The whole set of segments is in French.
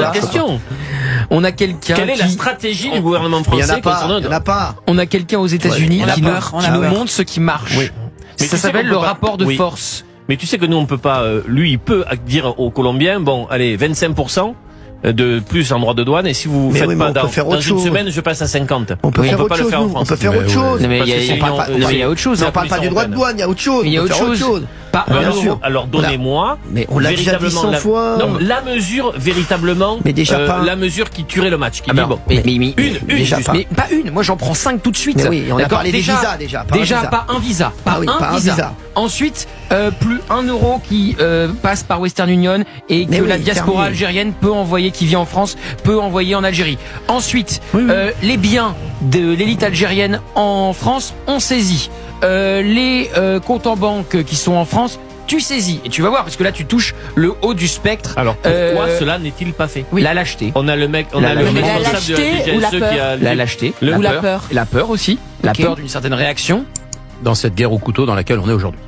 La question. On a quelqu'un. Quelle est la stratégie du gouvernement français? Il n'y en a pas. On a quelqu'un aux États-Unis qui nous montre ce qui marche. Oui. Mais ça s'appelle le rapport de force. Mais tu sais que nous, on peut pas. Lui, il peut dire aux Colombiens, bon, allez, 25% de plus en droit de douane, et si vous faites pas dans une semaine, je passe à 50. On peut faire autre chose. On peut faire autre chose. Mais il y a autre chose. On parle pas du droit de douane, il y a autre chose. Il y a autre chose. Alors donnez-moi. Mais on l'a déjà dit 100 fois. Non, la mesure véritablement. Mais déjà pas. La mesure qui tuerait le match. Qui dit bon. Mais pas une. Moi j'en prends 5 tout de suite. Mais oui, on a parlé des visas déjà. Déjà pas un visa. Pas un visa. Ensuite, plus 1 euro qui passe par Western Union et que la diaspora algérienne peut envoyer, qui vit en France, peut envoyer en Algérie. Ensuite, les biens de l'élite algérienne en France, on saisit. Les comptes en banque qui sont en France, tu saisis. Et tu vas voir, parce que là tu touches le haut du spectre. Alors pourquoi cela n'est-il pas fait? La lâcheté. On a le mec, on a le responsable de la DGSE qui a la lâcheté, ou la peur. La peur aussi. La peur d'une certaine réaction. Dans cette guerre au couteau dans laquelle on est aujourd'hui.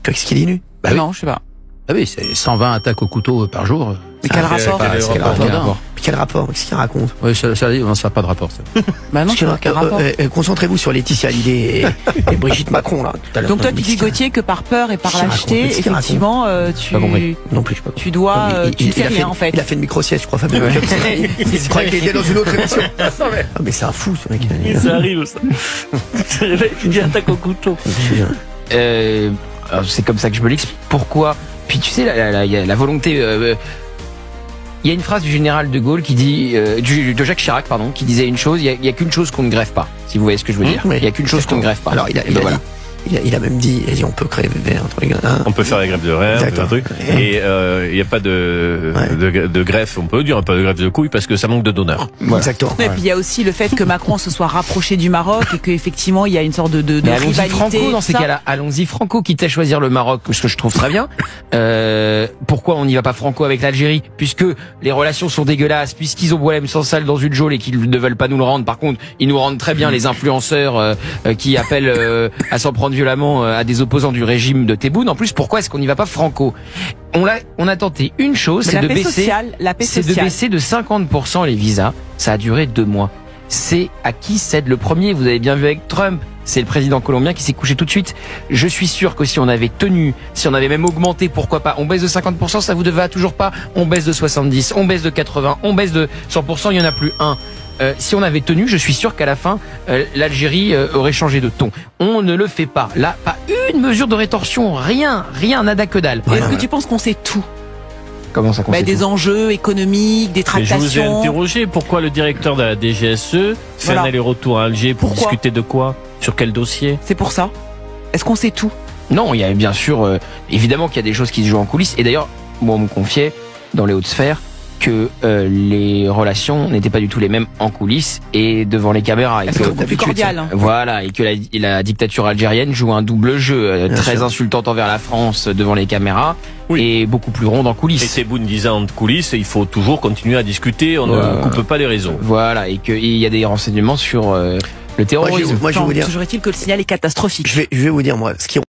Qu'est-ce qu'il est nu? Non, je sais pas. Ah oui, c'est 120 attaques au couteau par jour. Mais quel rapport? Quel rapport? Qu'est-ce qu'il raconte? Oui, ça n'a pas de rapport, ça. Bah non, quel rapport? Concentrez-vous sur Laetitia Hallyday et Brigitte Macron, là, tout à l'heure. Donc toi, tu dis, Gauthier, que par peur et par lâcheté, effectivement, tu dois, tu ne fais rien, en fait. Il a fait une micro-sieste, je crois, Fabien. Il croyait qu'il était dans une autre émission. Ah, mais c'est un fou, ce mec. Ça arrive, ça. Tu dis attaque au couteau. C'est comme ça que je me l'explique. Pourquoi? Puis tu sais, la volonté. Il y a une phrase du général de Gaulle qui dit, de Jacques Chirac, pardon, qui disait une chose. Il y a qu'une chose qu'on ne greffe pas. Si vous voyez ce que je veux dire. Il y a qu'une chose qu'on ne greffe pas. Alors il a même dit, on peut créer un truc. On peut faire la greffe de rein, un truc. Et il n'y a pas de greffe, on peut dire, pas de greffe de couilles parce que ça manque de donneurs. Voilà. Exactement. Et puis il y a aussi le fait que Macron se soit rapproché du Maroc et qu'effectivement il y a une sorte de rivalité. Franco, dans ces cas-là, allons-y Franco, quitte à choisir le Maroc, ce que je trouve très bien. Pourquoi on n'y va pas Franco avec l'Algérie? Puisque les relations sont dégueulasses, puisqu'ils ont problème sans salle dans une geôle et qu'ils ne veulent pas nous le rendre. Par contre, ils nous rendent très bien les influenceurs qui appellent à s'en prendre violemment à des opposants du régime de Tebboune. En plus, pourquoi est-ce qu'on n'y va pas franco? On a tenté une chose, c'est de baisser de 50% les visas. Ça a duré 2 mois. C'est à qui cède le premier? Vous avez bien vu avec Trump. C'est le président colombien qui s'est couché tout de suite. Je suis sûr que si on avait tenu, si on avait même augmenté, pourquoi pas, on baisse de 50%, ça vous va toujours pas. On baisse de 70, on baisse de 80, on baisse de 100%, il y en a plus un. Si on avait tenu, je suis sûr qu'à la fin, l'Algérie aurait changé de ton. On ne le fait pas. Là, pas une mesure de rétorsion, rien, nada que dalle. Est-ce que tu penses qu'on sait tout? Comment ça, qu'on sait des tout? enjeux économiques, des tractations. Mais je vous ai interrogé, pourquoi le directeur de la DGSE fait un aller-retour à Alger pour discuter de quoi? Sur quel dossier? C'est pour ça. Est-ce qu'on sait tout? Non, il y a bien sûr, évidemment qu'il y a des choses qui se jouent en coulisses. Et d'ailleurs, moi on me confiait, dans les hautes sphères, que les relations n'étaient pas du tout les mêmes en coulisses et devant les caméras. C'est beaucoup plus cordial. Voilà, et que la dictature algérienne joue un double jeu, très insultante envers la France devant les caméras, et beaucoup plus ronde en coulisses. Et Tebboune disant en coulisses, il faut toujours continuer à discuter, on ne coupe pas les réseaux. Voilà, et qu'il y a des renseignements sur le terrorisme. Moi, je vais vous dire. Toujours est-il que le signal est catastrophique. Je vais vous dire, moi, ce qui